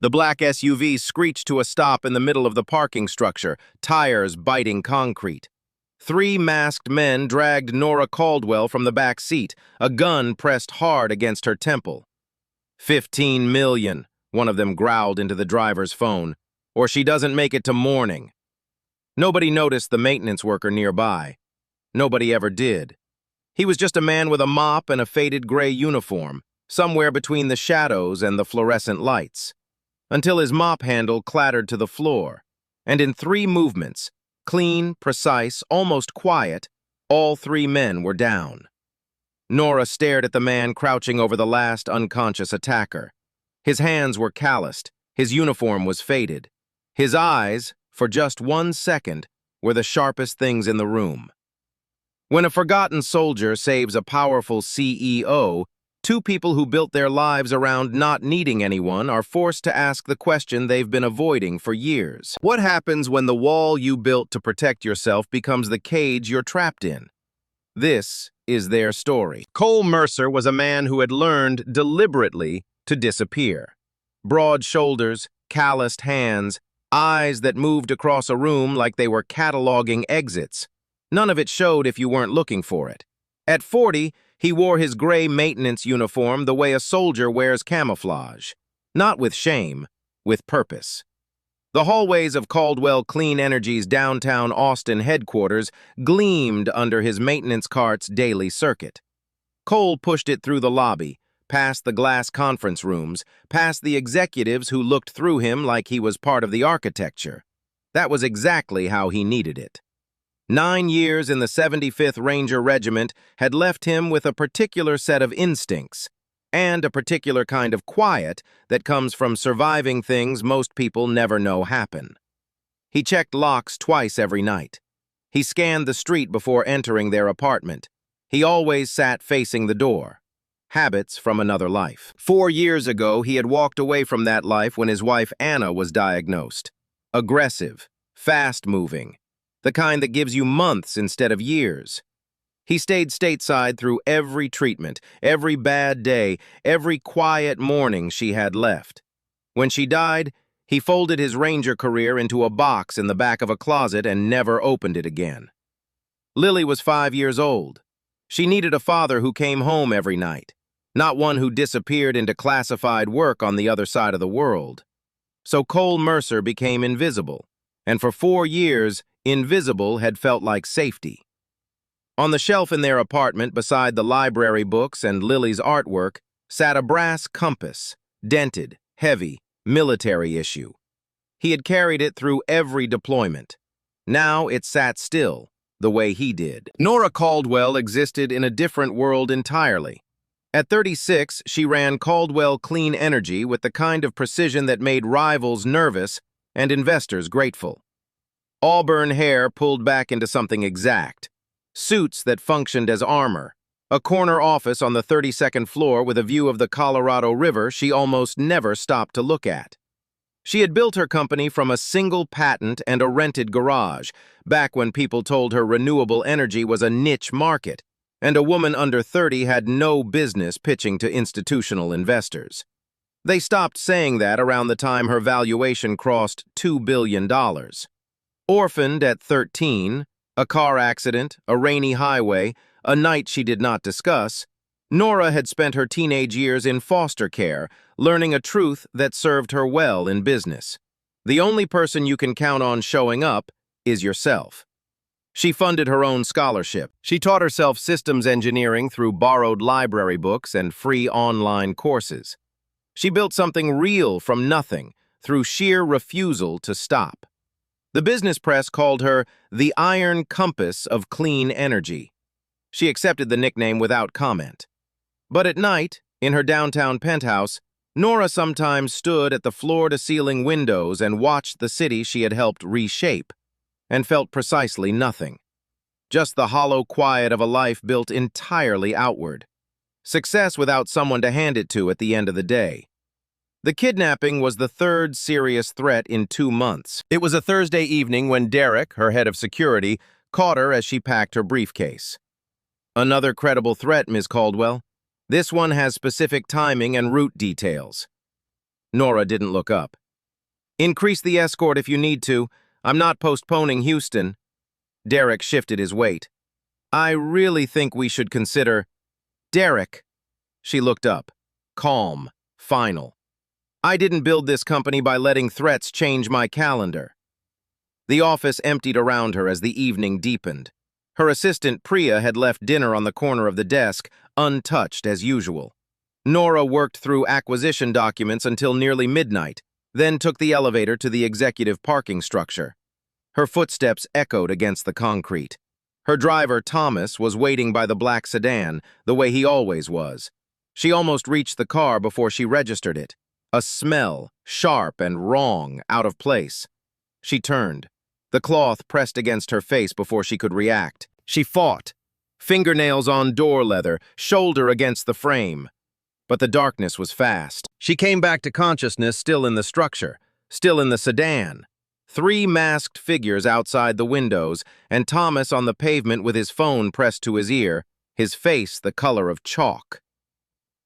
The black SUV screeched to a stop in the middle of the parking structure, tires biting concrete. Three masked men dragged Nora Caldwell from the back seat, a gun pressed hard against her temple. 15 million, one of them growled into the driver's phone, or she doesn't make it to morning. Nobody noticed the maintenance worker nearby. Nobody ever did. He was just a man with a mop and a faded gray uniform, somewhere between the shadows and the fluorescent lights, until his mop handle clattered to the floor, and in 3 movements, clean, precise, almost quiet, all 3 men were down. Nora stared at the man crouching over the last unconscious attacker. His hands were calloused, his uniform was faded. His eyes, for just 1 second, were the sharpest things in the room. When a forgotten soldier saves a powerful CEO, 2 people who built their lives around not needing anyone are forced to ask the question they've been avoiding for years. What happens when the wall you built to protect yourself becomes the cage you're trapped in? This is their story. Cole Mercer was a man who had learned deliberately to disappear. Broad shoulders, calloused hands, eyes that moved across a room like they were cataloging exits. None of it showed if you weren't looking for it. At 40, he wore his gray maintenance uniform the way a soldier wears camouflage. Not with shame, with purpose. The hallways of Caldwell Clean Energy's downtown Austin headquarters gleamed under his maintenance cart's daily circuit. Cole pushed it through the lobby, past the glass conference rooms, past the executives who looked through him like he was part of the architecture. That was exactly how he needed it. 9 years in the 75th Ranger Regiment had left him with a particular set of instincts, and a particular kind of quiet that comes from surviving things most people never know happen. He checked locks twice every night. He scanned the street before entering their apartment. He always sat facing the door. Habits from another life. 4 years ago, he had walked away from that life when his wife Anna was diagnosed. Aggressive, fast-moving, the kind that gives you months instead of years. He stayed stateside through every treatment, every bad day, every quiet morning she had left. When she died, he folded his Ranger career into a box in the back of a closet and never opened it again. Lily was 5 years old. She needed a father who came home every night, not one who disappeared into classified work on the other side of the world. So Cole Mercer became invisible, and for 4 years, invisible had felt like safety. On the shelf in their apartment, beside the library books and Lily's artwork, sat a brass compass, dented, heavy, military issue. He had carried it through every deployment. Now it sat still, the way he did. Nora Caldwell existed in a different world entirely. At 36, she ran Caldwell Clean Energy with the kind of precision that made rivals nervous and investors grateful. Auburn hair pulled back into something exact. Suits that functioned as armor. A corner office on the 32nd floor with a view of the Colorado River she almost never stopped to look at. She had built her company from a single patent and a rented garage, back when people told her renewable energy was a niche market, and a woman under 30 had no business pitching to institutional investors. They stopped saying that around the time her valuation crossed $2 billion. Orphaned at 13, a car accident, a rainy highway, a night she did not discuss, Nora had spent her teenage years in foster care, learning a truth that served her well in business. The only person you can count on showing up is yourself. She funded her own scholarship. She taught herself systems engineering through borrowed library books and free online courses. She built something real from nothing through sheer refusal to stop. The business press called her the Iron Compass of Clean Energy. She accepted the nickname without comment. But at night, in her downtown penthouse, Nora sometimes stood at the floor-to-ceiling windows and watched the city she had helped reshape, and felt precisely nothing. Just the hollow quiet of a life built entirely outward. Success without someone to hand it to at the end of the day. The kidnapping was the 3rd serious threat in 2 months. It was a Thursday evening when Derek, her head of security, caught her as she packed her briefcase. Another credible threat, Ms. Caldwell. This one has specific timing and route details. Nora didn't look up. Increase the escort if you need to. I'm not postponing Houston. Derek shifted his weight. I really think we should consider... Derek. She looked up. Calm. Final. I didn't build this company by letting threats change my calendar. The office emptied around her as the evening deepened. Her assistant, Priya, had left dinner on the corner of the desk, untouched as usual. Nora worked through acquisition documents until nearly midnight, then took the elevator to the executive parking structure. Her footsteps echoed against the concrete. Her driver, Thomas, was waiting by the black sedan, the way he always was. She almost reached the car before she registered it. A smell, sharp and wrong, out of place. She turned. The cloth pressed against her face before she could react. She fought. Fingernails on door leather, shoulder against the frame. But the darkness was fast. She came back to consciousness, still in the structure, still in the sedan. 3 masked figures outside the windows, and Thomas on the pavement with his phone pressed to his ear, his face the color of chalk.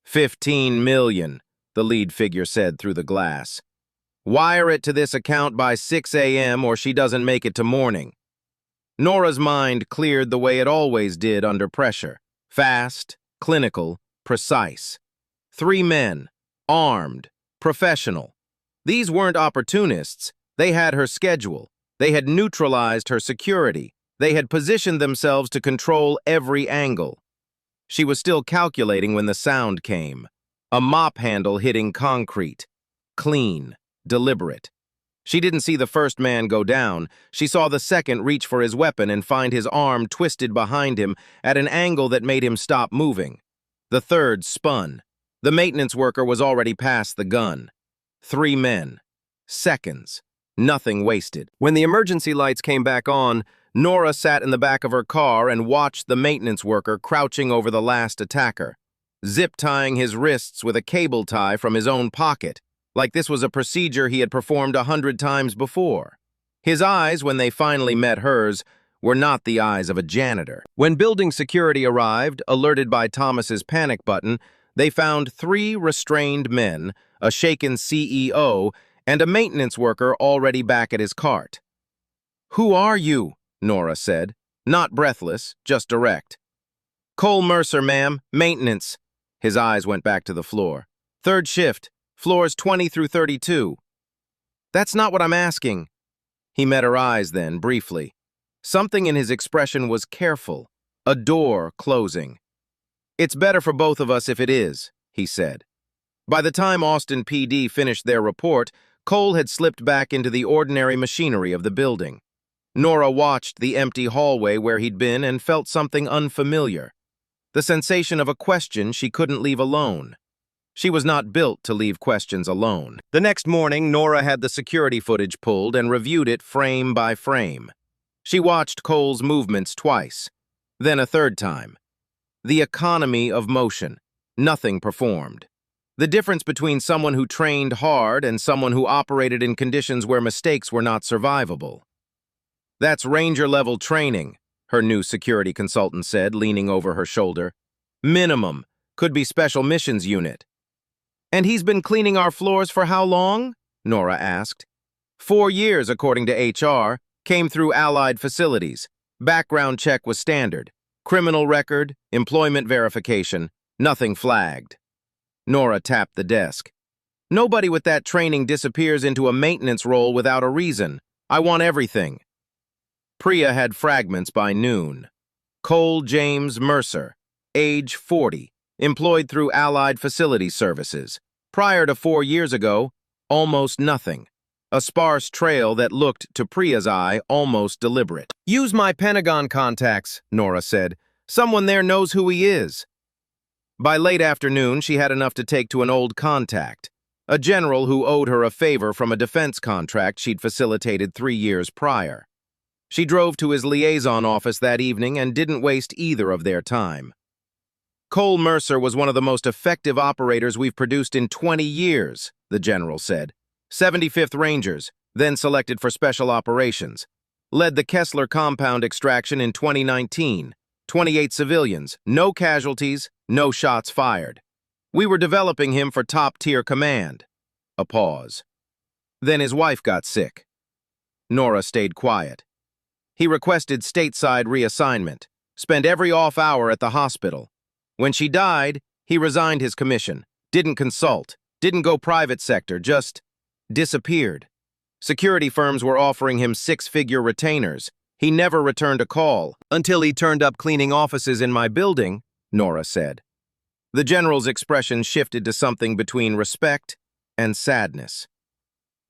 15 million, the lead figure said through the glass. Wire it to this account by 6 a.m. or she doesn't make it to morning. Nora's mind cleared the way it always did under pressure. Fast, clinical, precise. 3 men, armed, professional. These weren't opportunists. They had her schedule. They had neutralized her security. They had positioned themselves to control every angle. She was still calculating when the sound came. A mop handle hitting concrete. Clean, deliberate. She didn't see the first man go down. She saw the second reach for his weapon and find his arm twisted behind him at an angle that made him stop moving. The third spun. The maintenance worker was already past the gun. 3 men. Seconds. Nothing wasted. When the emergency lights came back on, Nora sat in the back of her car and watched the maintenance worker crouching over the last attacker, zip-tying his wrists with a cable tie from his own pocket, like this was a procedure he had performed 100 times before. His eyes, when they finally met hers, were not the eyes of a janitor. When building security arrived, alerted by Thomas's panic button, they found 3 restrained men, a shaken CEO, and a maintenance worker already back at his cart. "Who are you?" Nora said, not breathless, just direct. "Cole Mercer, ma'am, maintenance." His eyes went back to the floor. "Third shift, floors 20 through 32. "That's not what I'm asking." He met her eyes then, briefly. Something in his expression was careful, a door closing. "It's better for both of us if it is," he said. By the time Austin PD finished their report, Cole had slipped back into the ordinary machinery of the building. Nora watched the empty hallway where he'd been and felt something unfamiliar. The sensation of a question she couldn't leave alone. She was not built to leave questions alone. The next morning, Nora had the security footage pulled and reviewed it frame by frame. She watched Cole's movements twice, then a third time. The economy of motion. Nothing performed. The difference between someone who trained hard and someone who operated in conditions where mistakes were not survivable. "That's Ranger-level training," her new security consultant said, leaning over her shoulder. "Minimum. Could be Special Missions Unit." "And he's been cleaning our floors for how long?" Nora asked. 4 years, according to HR. Came through Allied facilities. Background check was standard. Criminal record, employment verification, nothing flagged. Nora tapped the desk. "Nobody with that training disappears into a maintenance role without a reason. I want everything." Priya had fragments by noon. Cole James Mercer, age 40, employed through Allied Facility Services. Prior to 4 years ago, almost nothing. A sparse trail that looked, to Priya's eye, almost deliberate. "Use my Pentagon contacts," Nora said. "Someone there knows who he is." By late afternoon, she had enough to take to an old contact, a general who owed her a favor from a defense contract she'd facilitated 3 years prior. She drove to his liaison office that evening and didn't waste either of their time. "Cole Mercer was one of the most effective operators we've produced in 20 years, the general said. 75th Rangers, then selected for special operations. Led the Kessler compound extraction in 2019. 28 civilians, no casualties, no shots fired. We were developing him for top-tier command. A pause. Then his wife got sick. Nora stayed quiet. He requested stateside reassignment, spent every off hour at the hospital. When she died, he resigned his commission, didn't consult, didn't go private sector, just disappeared. Security firms were offering him six-figure retainers. He never returned a call, until he turned up cleaning offices in my building, Nora said. The general's expression shifted to something between respect and sadness.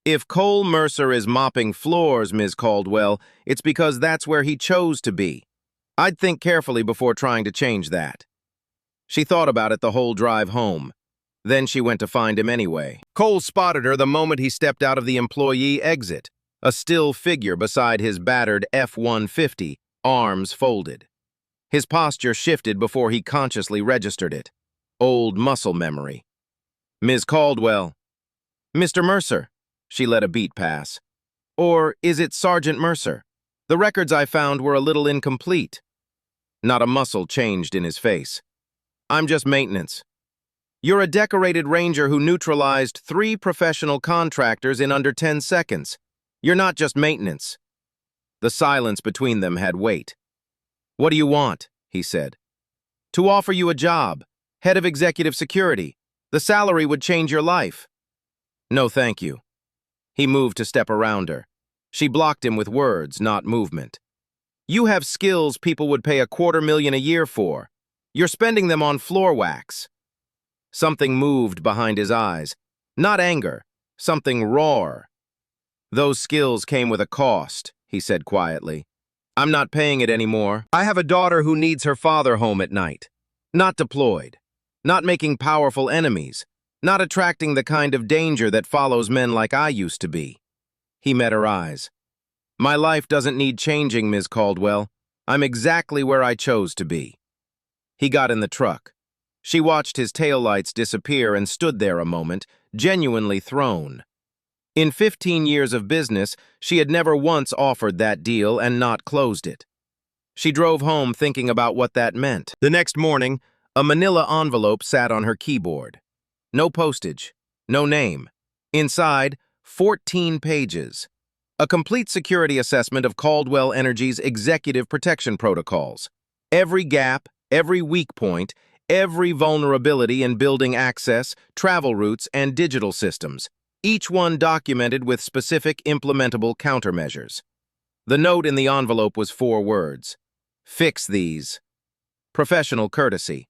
If Cole Mercer is mopping floors, Ms. Caldwell, it's because that's where he chose to be. I'd think carefully before trying to change that. She thought about it the whole drive home. Then she went to find him anyway. Cole spotted her the moment he stepped out of the employee exit, a still figure beside his battered F-150, arms folded. His posture shifted before he consciously registered it. Old muscle memory. Ms. Caldwell. Mr. Mercer. She let a beat pass. Or is it Sergeant Mercer? The records I found were a little incomplete. Not a muscle changed in his face. I'm just maintenance. You're a decorated ranger who neutralized 3 professional contractors in under 10 seconds. You're not just maintenance. The silence between them had weight. What do you want? He said. To offer you a job, head of executive security. The salary would change your life. No, thank you. He moved to step around her. She blocked him with words, not movement. You have skills people would pay $250,000 a year for. You're spending them on floor wax. Something moved behind his eyes. Not anger, something raw. Those skills came with a cost, he said quietly. I'm not paying it anymore. I have a daughter who needs her father home at night. Not deployed. Not making powerful enemies. Not attracting the kind of danger that follows men like I used to be. He met her eyes. My life doesn't need changing, Ms. Caldwell. I'm exactly where I chose to be. He got in the truck. She watched his taillights disappear and stood there a moment, genuinely thrown. In 15 years of business, she had never once offered that deal and not closed it. She drove home thinking about what that meant. The next morning, a manila envelope sat on her keyboard. No postage, no name. Inside, 14 pages. A complete security assessment of Caldwell Energy's executive protection protocols. Every gap, every weak point, every vulnerability in building access, travel routes, and digital systems, each one documented with specific implementable countermeasures. The note in the envelope was 4 words. Fix these. Professional courtesy.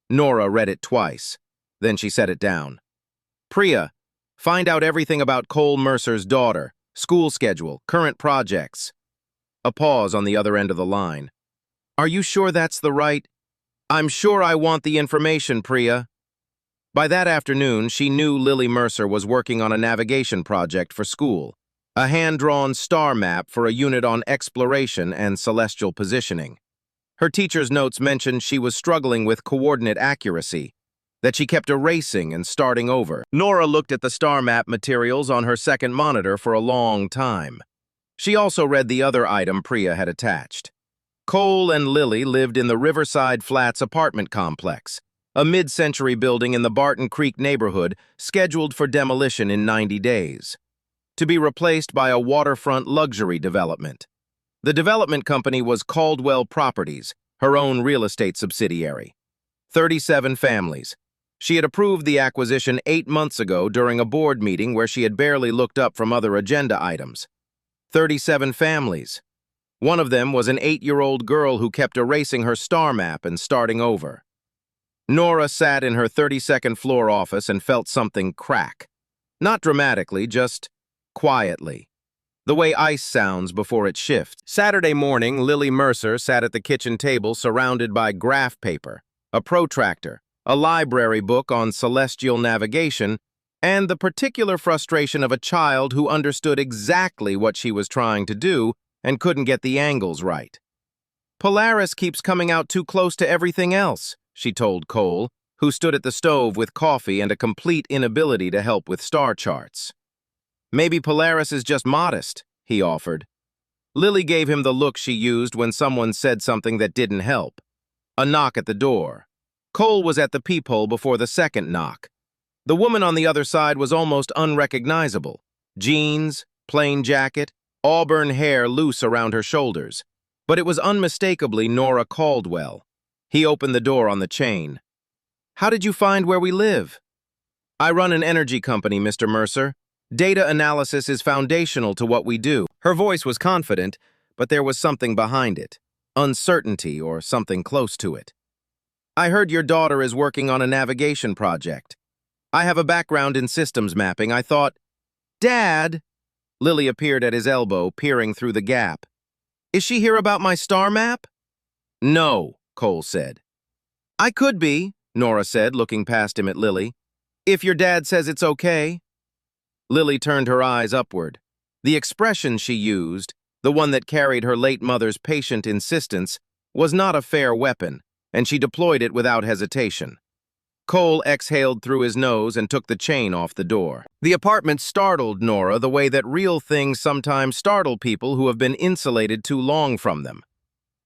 Nora read it twice. Then she set it down. Priya, find out everything about Cole Mercer's daughter, school schedule, current projects. A pause on the other end of the line. Are you sure that's the right? I'm sure I want the information, Priya. By that afternoon, she knew Lily Mercer was working on a navigation project for school, a hand-drawn star map for a unit on exploration and celestial positioning. Her teacher's notes mentioned she was struggling with coordinate accuracy, that she kept erasing and starting over. Nora looked at the star map materials on her second monitor for a long time. She also read the other item Priya had attached. Cole and Lily lived in the Riverside Flats apartment complex, a mid-century building in the Barton Creek neighborhood scheduled for demolition in 90 days, to be replaced by a waterfront luxury development. The development company was Caldwell Properties, her own real estate subsidiary. 37 families. She had approved the acquisition 8 months ago during a board meeting where she had barely looked up from other agenda items. 37 families. One of them was an 8-year-old girl who kept erasing her star map and starting over. Nora sat in her 32nd floor office and felt something crack. Not dramatically, just quietly. The way ice sounds before it shifts. Saturday morning, Lily Mercer sat at the kitchen table surrounded by graph paper, a protractor, a library book on celestial navigation, and the particular frustration of a child who understood exactly what she was trying to do and couldn't get the angles right. Polaris keeps coming out too close to everything else, she told Cole, who stood at the stove with coffee and a complete inability to help with star charts. Maybe Polaris is just modest, he offered. Lily gave him the look she used when someone said something that didn't help. A knock at the door. Cole was at the peephole before the second knock. The woman on the other side was almost unrecognizable. Jeans, plain jacket, auburn hair loose around her shoulders. But it was unmistakably Nora Caldwell. He opened the door on the chain. "How did you find where we live?" "I run an energy company, Mr. Mercer. Data analysis is foundational to what we do." Her voice was confident, but there was something behind it. Uncertainty or something close to it. "I heard your daughter is working on a navigation project. I have a background in systems mapping. I thought..." "Dad!" Lily appeared at his elbow, peering through the gap. "Is she here about my star map?" "No," Cole said. "I could be," Nora said, looking past him at Lily. "If your dad says it's okay." Lily turned her eyes upward. The expression she used, the one that carried her late mother's patient insistence, was not a fair weapon, and she deployed it without hesitation. Cole exhaled through his nose and took the chain off the door. The apartment startled Nora the way that real things sometimes startle people who have been insulated too long from them.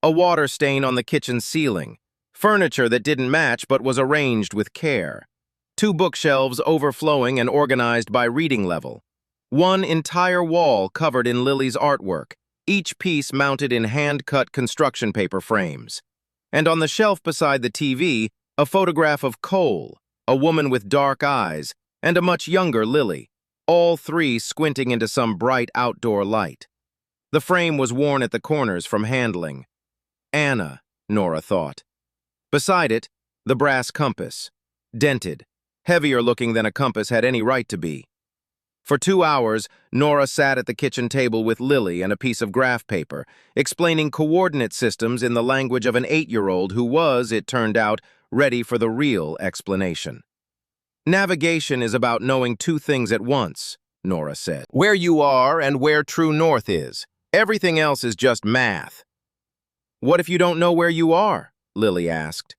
A water stain on the kitchen ceiling, furniture that didn't match but was arranged with care, 2 bookshelves overflowing and organized by reading level, 1 entire wall covered in Lily's artwork, each piece mounted in hand-cut construction paper frames. And on the shelf beside the TV, a photograph of Cole, a woman with dark eyes, and a much younger Lily, all 3 squinting into some bright outdoor light. The frame was worn at the corners from handling. Anna, Nora thought. Beside it, the brass compass, dented, heavier looking than a compass had any right to be. For 2 hours, Nora sat at the kitchen table with Lily and a piece of graph paper, explaining coordinate systems in the language of an 8-year-old who was, it turned out, ready for the real explanation. "Navigation is about knowing 2 things at once," Nora said. "Where you are and where true north is. Everything else is just math." "What if you don't know where you are?" Lily asked.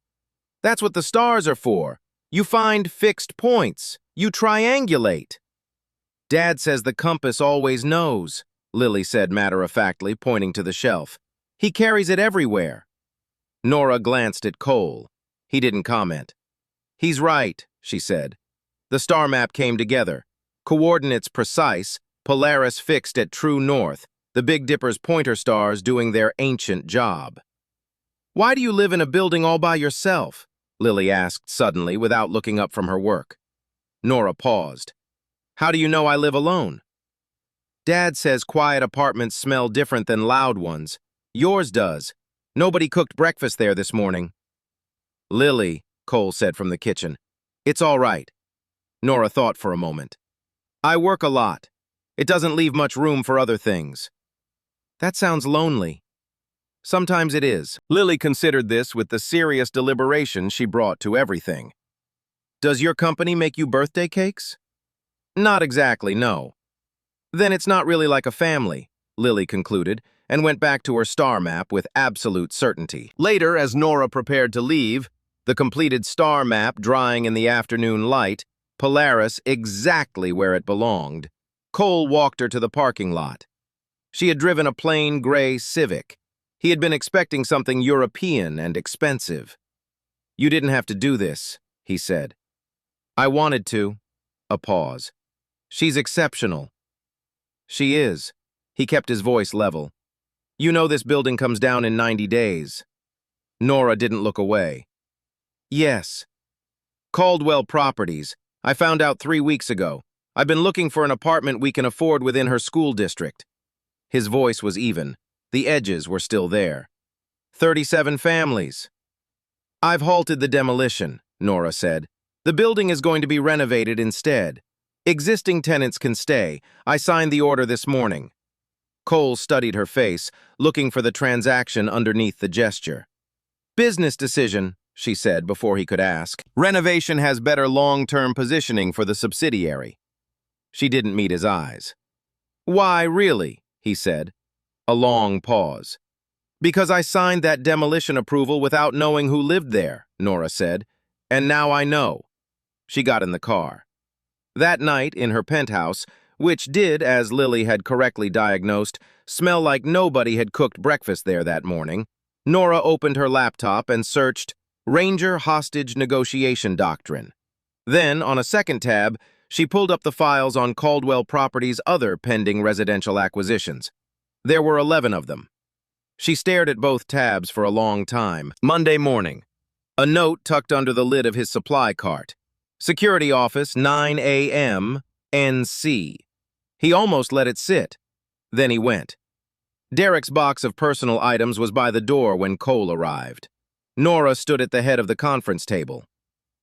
"That's what the stars are for. You find fixed points. You triangulate." "Dad says the compass always knows," Lily said matter-of-factly, pointing to the shelf. "He carries it everywhere." Nora glanced at Cole. He didn't comment. "He's right," she said. "The star map came together. Coordinates precise, Polaris fixed at true north, the Big Dipper's pointer stars doing their ancient job." "Why do you live in a building all by yourself?" Lily asked suddenly without looking up from her work. Nora paused. "How do you know I live alone?" "Dad says quiet apartments smell different than loud ones. Yours does. Nobody cooked breakfast there this morning." "Lily," Cole said from the kitchen, "it's all right." Nora thought for a moment. "I work a lot. It doesn't leave much room for other things." "That sounds lonely." "Sometimes it is." Lily considered this with the serious deliberation she brought to everything. "Does your company make you birthday cakes?" "Not exactly, no." "Then it's not really like a family," Lily concluded, and went back to her star map with absolute certainty. Later, as Nora prepared to leave, the completed star map drying in the afternoon light, Polaris exactly where it belonged, Cole walked her to the parking lot. She had driven a plain gray Civic. He had been expecting something European and expensive. "You didn't have to do this," he said. "I wanted to." A pause. "She's exceptional." "She is." He kept his voice level. "You know this building comes down in 90 days. Nora didn't look away. "Yes." "Caldwell Properties. I found out 3 weeks ago. I've been looking for an apartment we can afford within her school district." His voice was even. The edges were still there. 37 families. "I've halted the demolition," Nora said. "The building is going to be renovated instead. Existing tenants can stay. I signed the order this morning." Cole studied her face, looking for the transaction underneath the gesture. "Business decision," she said before he could ask. "Renovation has better long-term positioning for the subsidiary." She didn't meet his eyes. "Why, really?" he said. A long pause. "Because I signed that demolition approval without knowing who lived there," Nora said. "And now I know." She got in the car. That night, in her penthouse, which did, as Lily had correctly diagnosed, smell like nobody had cooked breakfast there that morning, Nora opened her laptop and searched Ranger Hostage Negotiation Doctrine. Then, on a second tab, she pulled up the files on Caldwell Properties' other pending residential acquisitions. There were 11 of them. She stared at both tabs for a long time. Monday morning. A note tucked under the lid of his supply cart. Security office, 9 a.m., NC. He almost let it sit. Then he went. Derek's box of personal items was by the door when Cole arrived. Nora stood at the head of the conference table.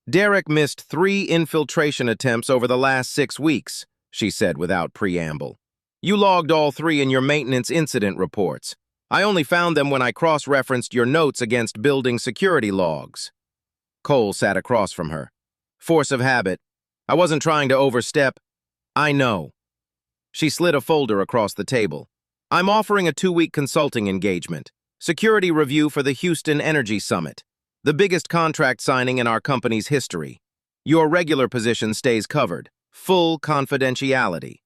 Derek missed 3 infiltration attempts over the last 6 weeks, she said without preamble. You logged all 3 in your maintenance incident reports. I only found them when I cross-referenced your notes against building security logs. Cole sat across from her. Force of habit. I wasn't trying to overstep. I know. She slid a folder across the table. I'm offering a 2-week consulting engagement. Security review for the Houston Energy Summit. The biggest contract signing in our company's history. Your regular position stays covered. Full confidentiality.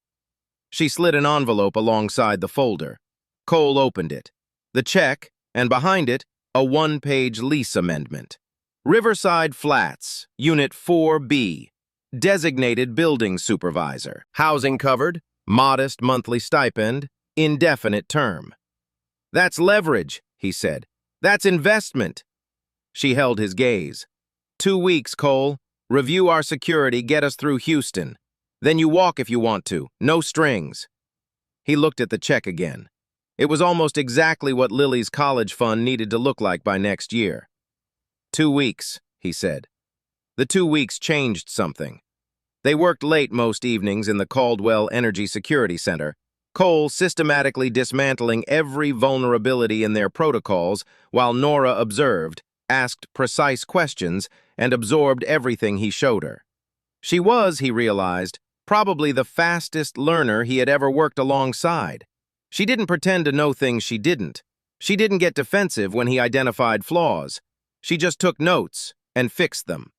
She slid an envelope alongside the folder. Cole opened it. The check, and behind it, a 1-page lease amendment. Riverside Flats, Unit 4B. Designated building supervisor. Housing covered. Modest monthly stipend. Indefinite term. That's leverage, he said. That's investment. She held his gaze. 2 weeks, Cole. Review our security, get us through Houston. Then you walk if you want to. No strings. He looked at the check again. It was almost exactly what Lily's college fund needed to look like by next year. 2 weeks, he said. The 2 weeks changed something. They worked late most evenings in the Caldwell Energy Security Center, Cole systematically dismantling every vulnerability in their protocols while Nora observed, asked precise questions, and absorbed everything he showed her. She was, he realized, probably the fastest learner he had ever worked alongside. She didn't pretend to know things she didn't. She didn't get defensive when he identified flaws. She just took notes and fixed them.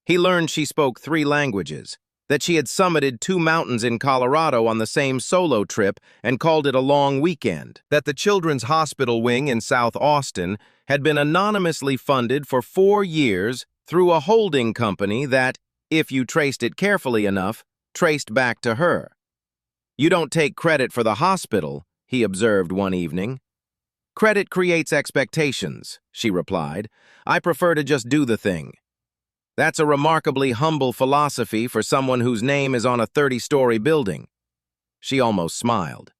He learned she spoke 3 languages, that she had summited 2 mountains in Colorado on the same solo trip and called it a long weekend, that the Children's Hospital wing in South Austin had been anonymously funded for 4 years through a holding company that, if you traced it carefully enough, traced back to her. You don't take credit for the hospital, he observed one evening. Credit creates expectations, she replied. I prefer to just do the thing. That's a remarkably humble philosophy for someone whose name is on a 30-story building. She almost smiled.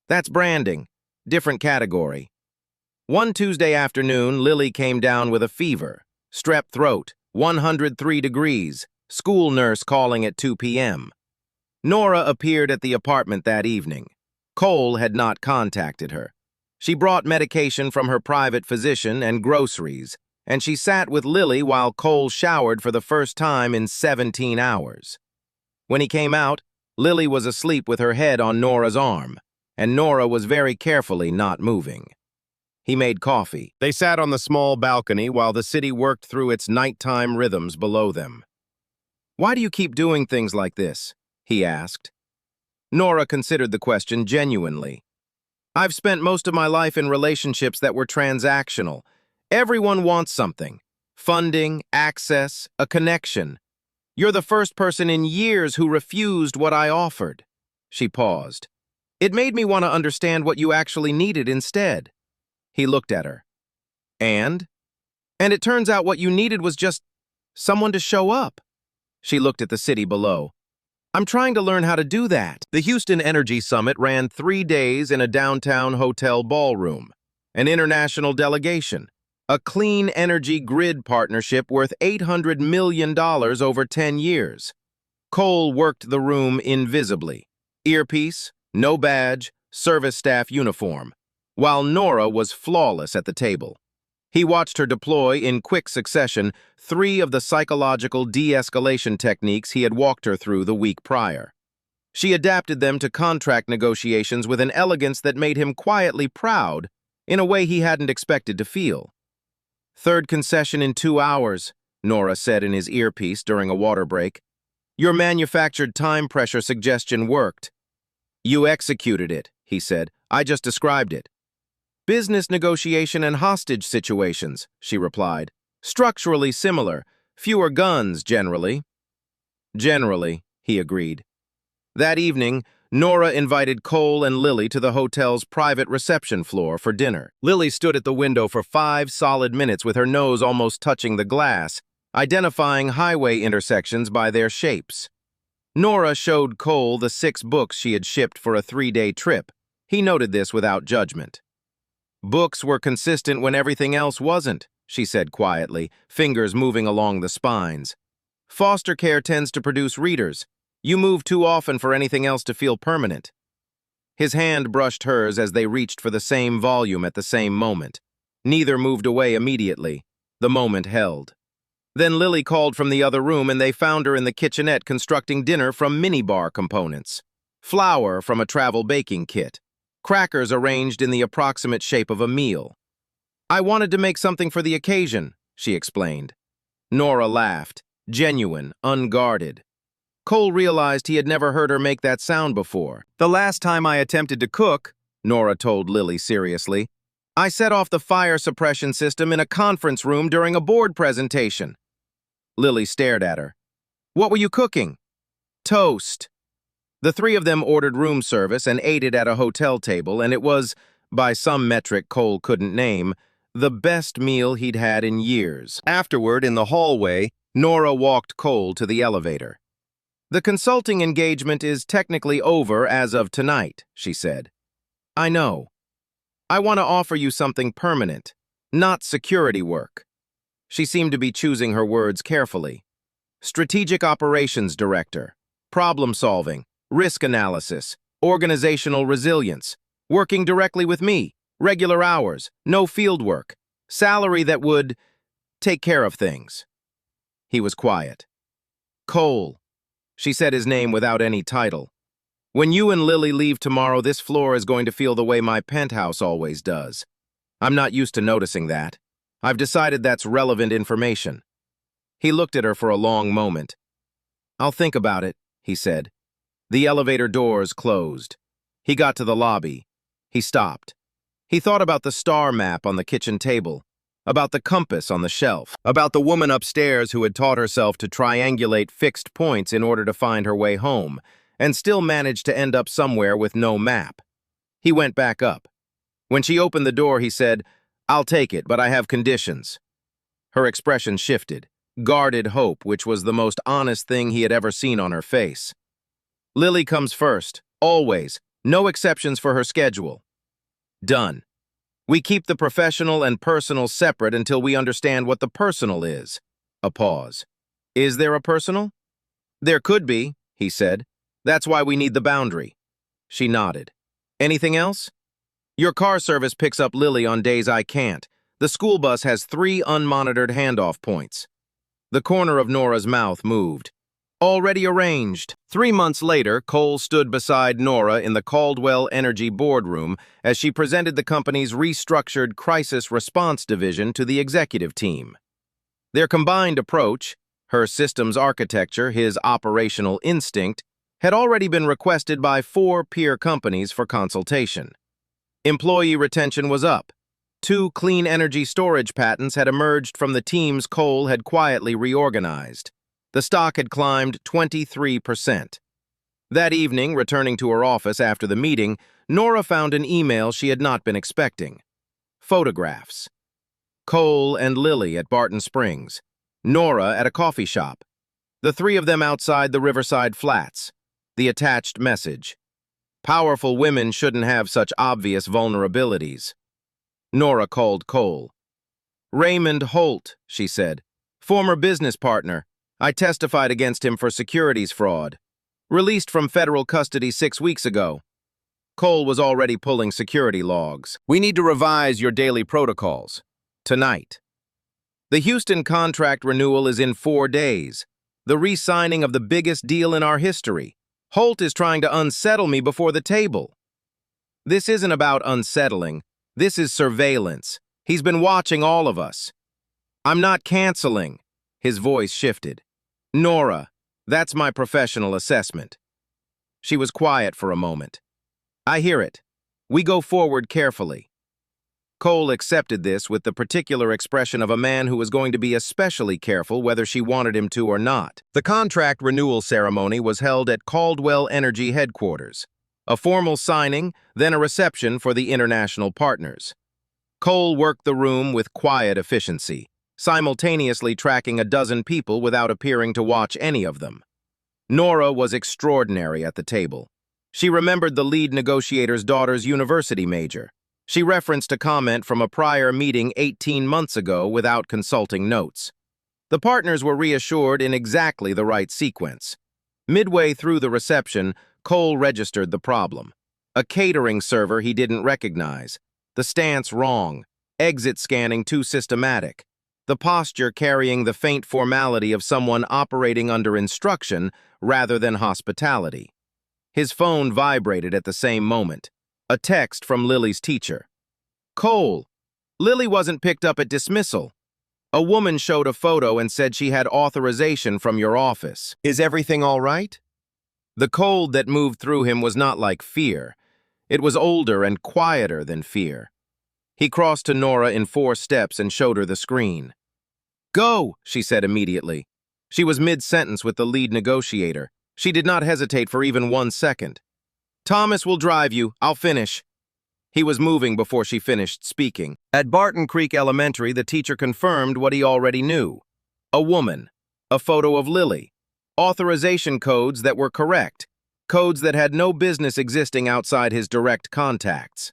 That's branding. Different category. One Tuesday afternoon, Lily came down with a fever. Strep throat, 103 degrees, school nurse calling at 2 p.m. Nora appeared at the apartment that evening. Cole had not contacted her. She brought medication from her private physician and groceries, and she sat with Lily while Cole showered for the first time in 17 hours. When he came out, Lily was asleep with her head on Nora's arm, and Nora was very carefully not moving. He made coffee. They sat on the small balcony while the city worked through its nighttime rhythms below them. Why do you keep doing things like this? He asked. Nora considered the question genuinely. I've spent most of my life in relationships that were transactional. Everyone wants something. Funding, access, a connection. You're the first person in years who refused what I offered. She paused. It made me want to understand what you actually needed instead. He looked at her. And it turns out what you needed was just someone to show up. She looked at the city below. I'm trying to learn how to do that. The Houston Energy Summit ran 3 days in a downtown hotel ballroom. An international delegation. A clean energy grid partnership worth $800 million over 10 years. Cole worked the room invisibly. Earpiece, no badge, service staff uniform, while Nora was flawless at the table. He watched her deploy in quick succession 3 of the psychological de-escalation techniques he had walked her through the week prior. She adapted them to contract negotiations with an elegance that made him quietly proud in a way he hadn't expected to feel. 3rd concession in 2 hours, Nora said in his earpiece during a water break. Your manufactured time pressure suggestion worked. You executed it, he said. I just described it. Business negotiation and hostage situations, she replied. Structurally similar, fewer guns generally. Generally, he agreed. That evening, Nora invited Cole and Lily to the hotel's private reception floor for dinner. Lily stood at the window for 5 solid minutes with her nose almost touching the glass, identifying highway intersections by their shapes. Nora showed Cole the 6 books she had shipped for a 3-day trip. He noted this without judgment. Books were consistent when everything else wasn't, she said quietly, fingers moving along the spines. Foster care tends to produce readers. You move too often for anything else to feel permanent. His hand brushed hers as they reached for the same volume at the same moment. Neither moved away immediately. The moment held. Then Lily called from the other room and they found her in the kitchenette constructing dinner from minibar components. Flour from a travel baking kit. Crackers arranged in the approximate shape of a meal. I wanted to make something for the occasion, she explained. Nora laughed, genuine, unguarded. Cole realized he had never heard her make that sound before. The last time I attempted to cook, Nora told Lily seriously, I set off the fire suppression system in a conference room during a board presentation. Lily stared at her. What were you cooking? Toast. The 3 of them ordered room service and ate it at a hotel table, and it was, by some metric Cole couldn't name, the best meal he'd had in years. Afterward, in the hallway, Nora walked Cole to the elevator. The consulting engagement is technically over as of tonight, she said. I know. I want to offer you something permanent, not security work. She seemed to be choosing her words carefully. Strategic Operations Director, problem solving, risk analysis, organizational resilience, working directly with me, regular hours, no field work, salary that would take care of things. He was quiet. Cole. She said his name without any title. When you and Lily leave tomorrow, this floor is going to feel the way my penthouse always does. I'm not used to noticing that. I've decided that's relevant information. He looked at her for a long moment. I'll think about it, he said. The elevator doors closed. He got to the lobby. He stopped. He thought about the star map on the kitchen table, about the compass on the shelf, about the woman upstairs who had taught herself to triangulate fixed points in order to find her way home, and still managed to end up somewhere with no map. He went back up. When she opened the door, he said, I'll take it, but I have conditions. Her expression shifted, guarded hope, which was the most honest thing he had ever seen on her face. Lily comes first, always, no exceptions for her schedule. Done. We keep the professional and personal separate until we understand what the personal is. A pause. Is there a personal? There could be, he said. That's why we need the boundary. She nodded. Anything else? Your car service picks up Lily on days I can't. The school bus has 3 unmonitored handoff points. The corner of Nora's mouth moved. Already arranged. 3 months later, Cole stood beside Nora in the Caldwell Energy boardroom as she presented the company's restructured crisis response division to the executive team. Their combined approach, her systems architecture, his operational instinct, had already been requested by 4 peer companies for consultation. Employee retention was up. 2 clean energy storage patents had emerged from the teams Cole had quietly reorganized. The stock had climbed 23%. That evening, returning to her office after the meeting, Nora found an email she had not been expecting. Photographs. Cole and Lily at Barton Springs. Nora at a coffee shop. The 3 of them outside the Riverside Flats. The attached message. Powerful women shouldn't have such obvious vulnerabilities. Nora called Cole. Raymond Holt, she said. Former business partner. I testified against him for securities fraud. Released from federal custody 6 weeks ago. Cole was already pulling security logs. We need to revise your daily protocols. Tonight. The Houston contract renewal is in 4 days. The re-signing of the biggest deal in our history. Holt is trying to unsettle me before the table. This isn't about unsettling. This is surveillance. He's been watching all of us. I'm not canceling. His voice shifted. Nora, that's my professional assessment. She was quiet for a moment. I hear it. We go forward carefully. Cole accepted this with the particular expression of a man who was going to be especially careful whether she wanted him to or not. The contract renewal ceremony was held at Caldwell Energy headquarters. A formal signing, then a reception for the international partners. Cole worked the room with quiet efficiency, simultaneously tracking a dozen people without appearing to watch any of them. Nora was extraordinary at the table. She remembered the lead negotiator's daughter's university major. She referenced a comment from a prior meeting 18 months ago without consulting notes. The partners were reassured in exactly the right sequence. Midway through the reception, Cole registered the problem. A catering server he didn't recognize. The stance wrong. Exit scanning too systematic. The posture carrying the faint formality of someone operating under instruction rather than hospitality. His phone vibrated at the same moment. A text from Lily's teacher. Cole, Lily wasn't picked up at dismissal. A woman showed a photo and said she had authorization from your office. Is everything all right? The cold that moved through him was not like fear. It was older and quieter than fear. He crossed to Nora in 4 steps and showed her the screen. Go, she said immediately. She was mid-sentence with the lead negotiator. She did not hesitate for even 1 second. Thomas will drive you. I'll finish. He was moving before she finished speaking. At Barton Creek Elementary, the teacher confirmed what he already knew. A woman. A photo of Lily. Authorization codes that were correct. Codes that had no business existing outside his direct contacts.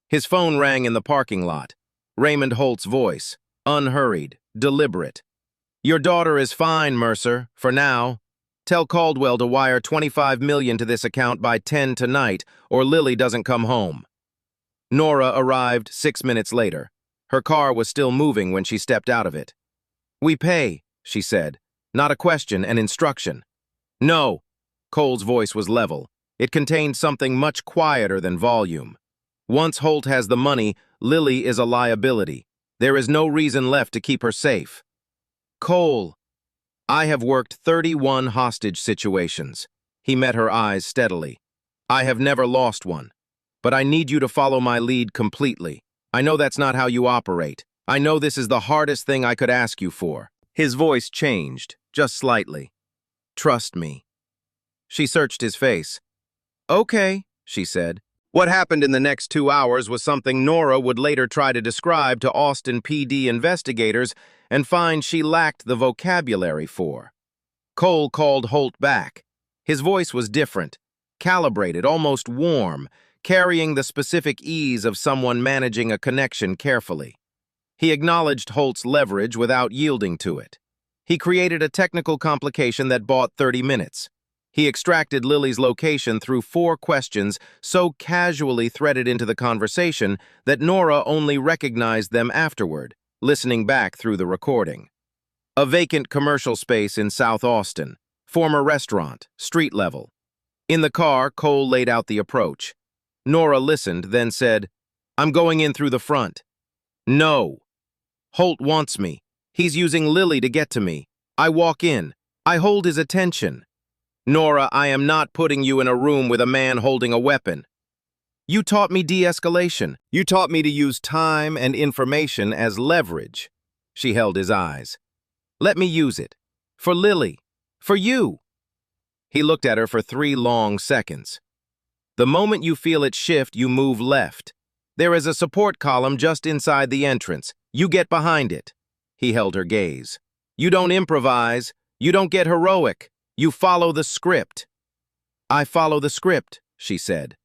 His phone rang in the parking lot. Raymond Holt's voice. Unhurried. Deliberate. Your daughter is fine, Mercer, for now. Tell Caldwell to wire $25 million to this account by 10 tonight, or Lily doesn't come home. Nora arrived 6 minutes later. Her car was still moving when she stepped out of it. We pay, she said. Not a question, an instruction. No. Cole's voice was level. It contained something much quieter than volume. Once Holt has the money, Lily is a liability. There is no reason left to keep her safe. Cole. I have worked 31 hostage situations. He met her eyes steadily. I have never lost one. But I need you to follow my lead completely. I know that's not how you operate. I know this is the hardest thing I could ask you for. His voice changed, just slightly. Trust me. She searched his face. Okay, she said. What happened in the next 2 hours was something Nora would later try to describe to Austin PD investigators and find she lacked the vocabulary for. Cole called Holt back. His voice was different, calibrated, almost warm, carrying the specific ease of someone managing a connection carefully. He acknowledged Holt's leverage without yielding to it. He created a technical complication that bought 30 minutes. He extracted Lily's location through 4 questions so casually threaded into the conversation that Nora only recognized them afterward, listening back through the recording. A vacant commercial space in South Austin, former restaurant, street level. In the car, Cole laid out the approach. Nora listened, then said, I'm going in through the front. No. Holt wants me. He's using Lily to get to me. I walk in. I hold his attention. Nora, I am not putting you in a room with a man holding a weapon. You taught me de-escalation. You taught me to use time and information as leverage. She held his eyes. Let me use it. For Lily. For you. He looked at her for 3 long seconds. The moment you feel it shift, you move left. There is a support column just inside the entrance. You get behind it. He held her gaze. You don't improvise. You don't get heroic. You follow the script. I follow the script, she said.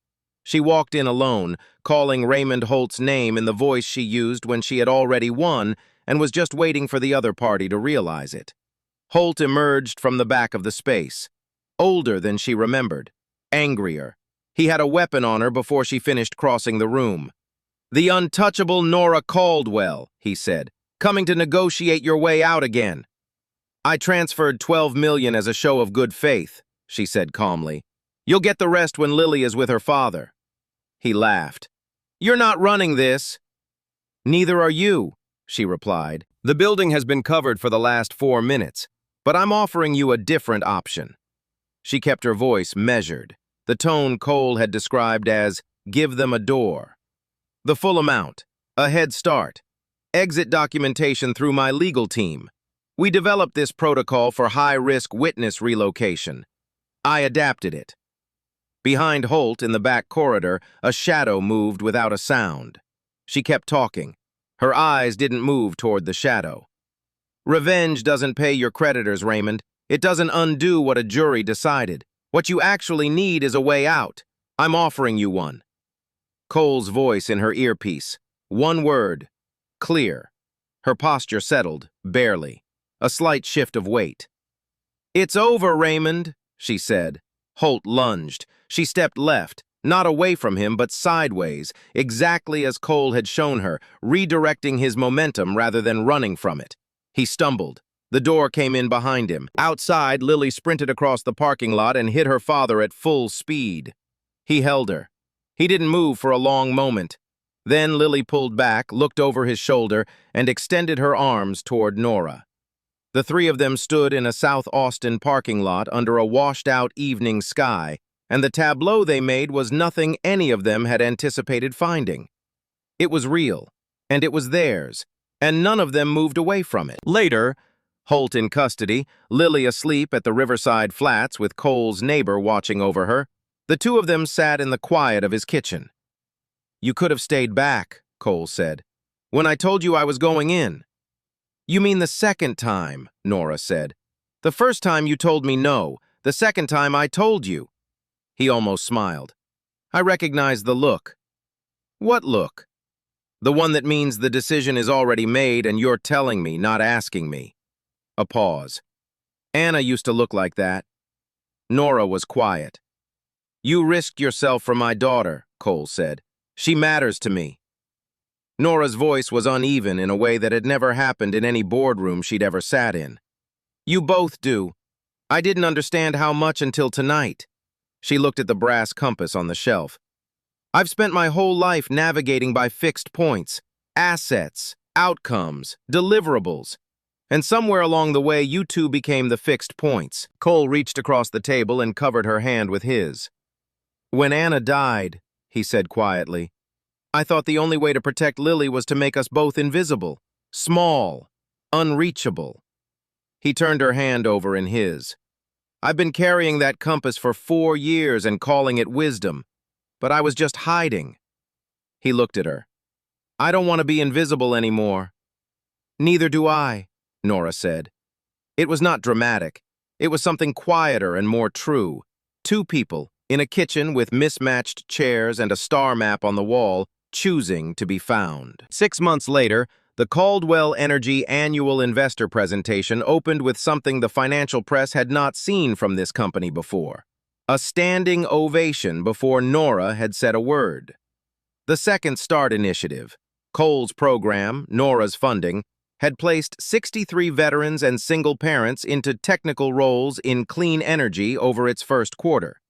She walked in alone, calling Raymond Holt's name in the voice she used when she had already won and was just waiting for the other party to realize it. Holt emerged from the back of the space. Older than she remembered. Angrier. He had a weapon on her before she finished crossing the room. The untouchable Nora Caldwell, he said, coming to negotiate your way out again. I transferred $12 million as a show of good faith, she said calmly. You'll get the rest when Lily is with her father. He laughed. You're not running this. Neither are you, she replied. The building has been covered for the last 4 minutes, but I'm offering you a different option. She kept her voice measured, the tone Cole had described as, give them a door. The full amount, A head start. Exit documentation through my legal team. We developed this protocol for high-risk witness relocation. I adapted it. Behind Holt in the back corridor, a shadow moved without a sound. She kept talking. Her eyes didn't move toward the shadow. Revenge doesn't pay your creditors, Raymond. It doesn't undo what a jury decided. What you actually need is a way out. I'm offering you one. Cole's voice in her earpiece. One word. Clear. Her posture settled, barely. A slight shift of weight. "It's over, Raymond," she said. Holt lunged. She stepped left, not away from him, but sideways, exactly as Cole had shown her, redirecting his momentum rather than running from it. He stumbled. The door came in behind him. Outside, Lily sprinted across the parking lot and hit her father at full speed. He held her. He didn't move for a long moment. Then Lily pulled back, looked over his shoulder, and extended her arms toward Nora. The three of them stood in a South Austin parking lot under a washed-out evening sky, and the tableau they made was nothing any of them had anticipated finding. It was real, and it was theirs, and none of them moved away from it. Later, Holt in custody, Lily asleep at the Riverside Flats with Cole's neighbor watching over her, the two of them sat in the quiet of his kitchen. "You could have stayed back," Cole said, "when I told you I was going in." "You mean the second time," Nora said. "The first time you told me no, the second time I told you." He almost smiled. I recognized the look. "What look?" "The one that means the decision is already made and you're telling me, not asking me." A pause. "Anna used to look like that." Nora was quiet. "You risked yourself for my daughter," Cole said. "She matters to me." Nora's voice was uneven in a way that had never happened in any boardroom she'd ever sat in. "You both do. I didn't understand how much until tonight." She looked at the brass compass on the shelf. "I've spent my whole life navigating by fixed points, assets, outcomes, deliverables. And somewhere along the way, you two became the fixed points." Cole reached across the table and covered her hand with his. "When Anna died," he said quietly, "I thought the only way to protect Lily was to make us both invisible, small, unreachable." He turned her hand over in his. "I've been carrying that compass for 4 years and calling it wisdom, but I was just hiding." He looked at her. "I don't want to be invisible anymore." "Neither do I," Nora said. It was not dramatic. It was something quieter and more true. Two people, in a kitchen with mismatched chairs and a star map on the wall, choosing to be found. 6 months later, the Caldwell Energy annual investor presentation opened with something the financial press had not seen from this company before. A standing ovation before Nora had said a word. The Second Start initiative, Cole's program, Nora's funding, had placed 63 veterans and single parents into technical roles in clean energy over its first quarter.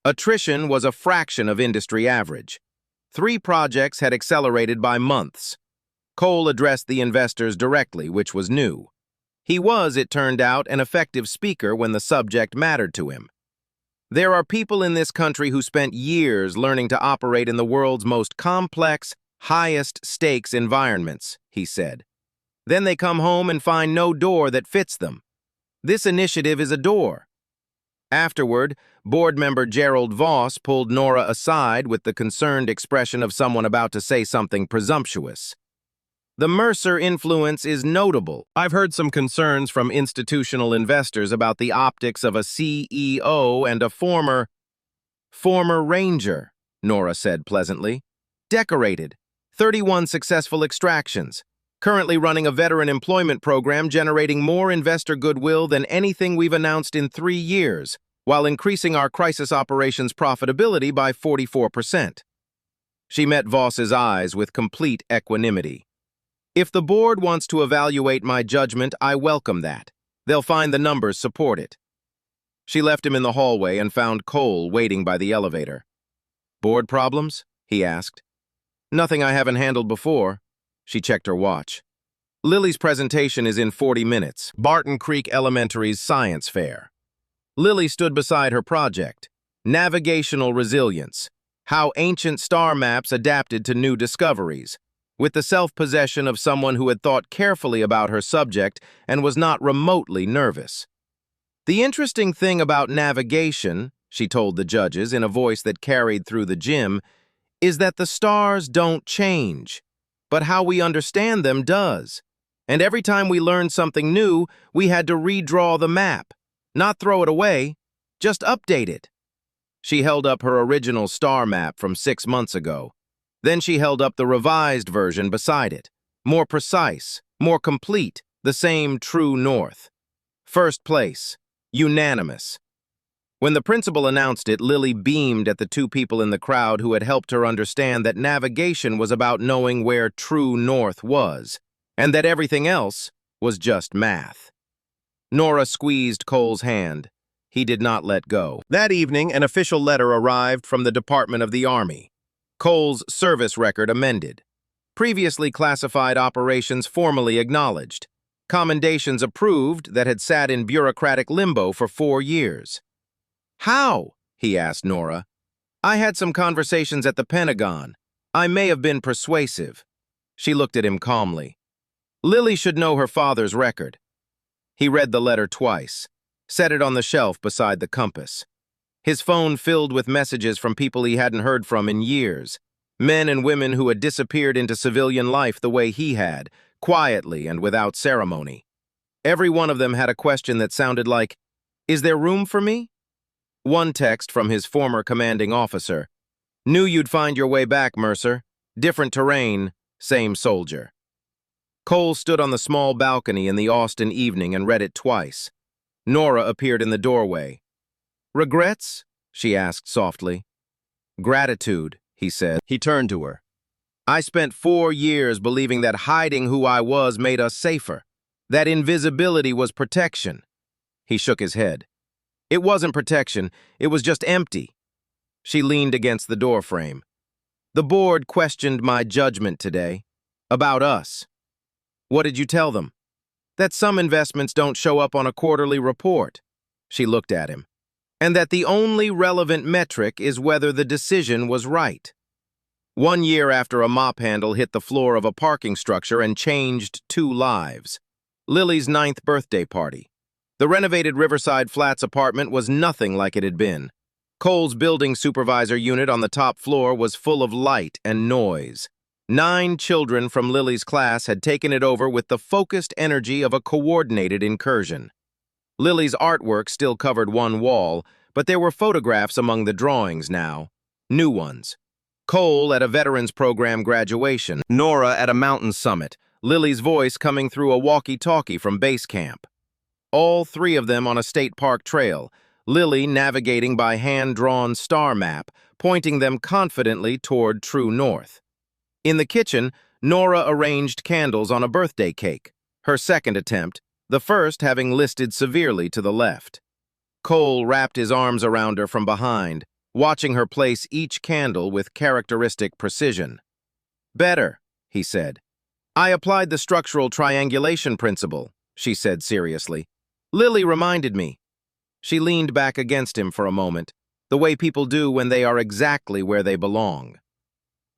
Attrition was a fraction of industry average. 3 projects had accelerated by months. Cole addressed the investors directly, which was new. He was, it turned out, an effective speaker when the subject mattered to him. "There are people in this country who spent years learning to operate in the world's most complex, highest-stakes environments," he said. "Then they come home and find no door that fits them. This initiative is a door." Afterward, board member Gerald Voss pulled Nora aside with the concerned expression of someone about to say something presumptuous. "The Mercer influence is notable. I've heard some concerns from institutional investors about the optics of a CEO and a former Ranger," Nora said pleasantly. "Decorated. 31 successful extractions. Currently running a veteran employment program generating more investor goodwill than anything we've announced in 3 years, while increasing our crisis operations profitability by 44%. She met Voss's eyes with complete equanimity. "If the board wants to evaluate my judgment, I welcome that. They'll find the numbers support it." She left him in the hallway and found Cole waiting by the elevator. "Board problems?" he asked. "Nothing I haven't handled before." She checked her watch. "Lily's presentation is in 40 minutes. Barton Creek Elementary's science fair." Lily stood beside her project. Navigational resilience. How ancient star maps adapted to new discoveries. with the self-possession of someone who had thought carefully about her subject and was not remotely nervous. "The interesting thing about navigation," she told the judges in a voice that carried through the gym, "is that the stars don't change, but how we understand them does. And every time we learned something new, we had to redraw the map, not throw it away, just update it." She held up her original star map from 6 months ago. Then she held up the revised version beside it, more precise, more complete, the same true north. First place, unanimous. When the principal announced it, Lily beamed at the two people in the crowd who had helped her understand that navigation was about knowing where true north was, and that everything else was just math. Nora squeezed Cole's hand. He did not let go. That evening, an official letter arrived from the Department of the Army. Cole's service record amended. Previously classified operations formally acknowledged. Commendations approved that had sat in bureaucratic limbo for 4 years. "How?" he asked Nora. "I had some conversations at the Pentagon. I may have been persuasive." She looked at him calmly. "Lily should know her father's record." He read the letter twice, set it on the shelf beside the compass. His phone filled with messages from people he hadn't heard from in years, men and women who had disappeared into civilian life the way he had, quietly and without ceremony. Every one of them had a question that sounded like, "Is there room for me?" One text from his former commanding officer, "Knew you'd find your way back, Mercer. Different terrain, same soldier." Cole stood on the small balcony in the Austin evening and read it twice. Nora appeared in the doorway. "Regrets?" she asked softly. "Gratitude," he said. He turned to her. "I spent 4 years believing that hiding who I was made us safer, that invisibility was protection." He shook his head. "It wasn't protection, it was just empty." She leaned against the doorframe. "The board questioned my judgment today. About us." "What did you tell them?" "That some investments don't show up on a quarterly report." She looked at him. "And that the only relevant metric is whether the decision was right." 1 year after a mop handle hit the floor of a parking structure and changed 2 lives. Lily's 9th birthday party. The renovated Riverside Flats apartment was nothing like it had been. Cole's building supervisor unit on the top floor was full of light and noise. 9 children from Lily's class had taken it over with the focused energy of a coordinated incursion. Lily's artwork still covered one wall, but there were photographs among the drawings now. New ones. Cole at a veterans program graduation, Nora at a mountain summit, Lily's voice coming through a walkie-talkie from base camp. All 3 of them on a state park trail, Lily navigating by hand-drawn star map, pointing them confidently toward true north. In the kitchen, Nora arranged candles on a birthday cake, her second attempt, the first having listed severely to the left. Cole wrapped his arms around her from behind, watching her place each candle with characteristic precision. "Better," he said. "I applied the structural triangulation principle," she said seriously. "Lily reminded me." She leaned back against him for a moment, the way people do when they are exactly where they belong.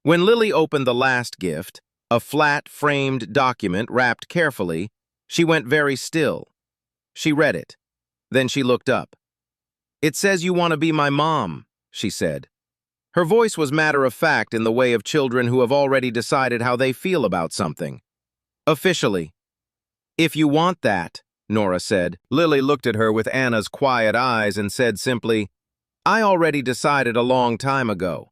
When Lily opened the last gift, a flat, framed document wrapped carefully, she went very still. She read it. Then she looked up. "It says you want to be my mom," she said. Her voice was matter-of-fact in the way of children who have already decided how they feel about something. "Officially." "If you want that," Nora said. Lily looked at her with Anna's quiet eyes and said simply, "I already decided a long time ago."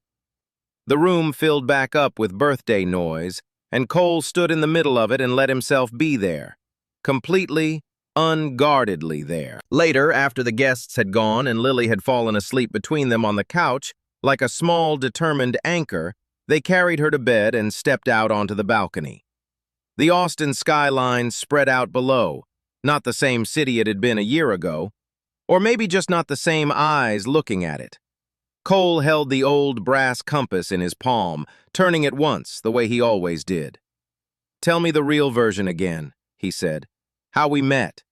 The room filled back up with birthday noise, and Cole stood in the middle of it and let himself be there. Completely, unguardedly there. Later, after the guests had gone and Lily had fallen asleep between them on the couch, like a small, determined anchor, they carried her to bed and stepped out onto the balcony. The Austin skyline spread out below, not the same city it had been a year ago, or maybe just not the same eyes looking at it. Cole held the old brass compass in his palm, turning it once, the way he always did. "Tell me the real version again," he said. "How we met."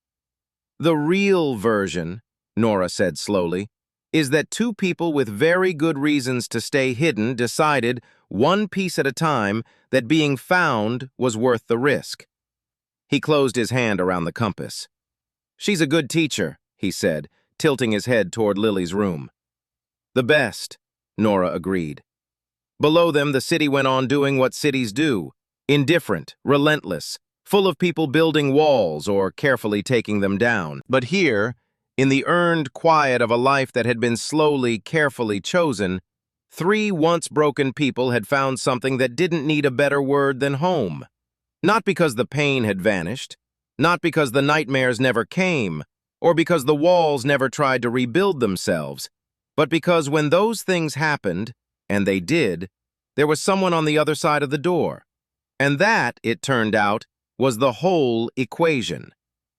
"The real version," Nora said slowly, "is that 2 people with very good reasons to stay hidden decided one piece at a time, that being found was worth the risk. He closed his hand around the compass. "She's a good teacher," he said, tilting his head toward Lily's room. "The best," Nora agreed. Below them, the city went on doing what cities do, indifferent, relentless, full of people building walls or carefully taking them down. But here, in the earned quiet of a life that had been slowly, carefully chosen, three once broken people had found something that didn't need a better word than home. Not because the pain had vanished, not because the nightmares never came, or because the walls never tried to rebuild themselves, but because when those things happened, and they did, there was someone on the other side of the door. And that, it turned out, was the whole equation.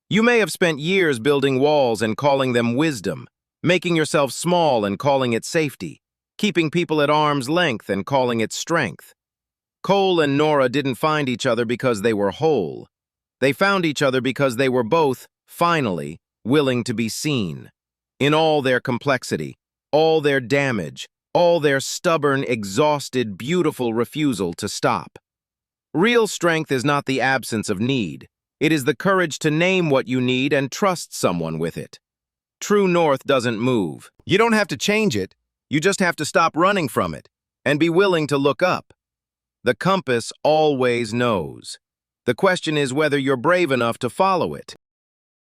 You may have spent years building walls and calling them wisdom, making yourself small and calling it safety, keeping people at arm's length and calling it strength. Cole and Nora didn't find each other because they were whole. They found each other because they were both, finally, willing to be seen. In all their complexity, all their damage, all their stubborn, exhausted, beautiful refusal to stop. Real strength is not the absence of need. It is the courage to name what you need and trust someone with it. True north doesn't move. You don't have to change it. You just have to stop running from it and be willing to look up. The compass always knows. The question is whether you're brave enough to follow it.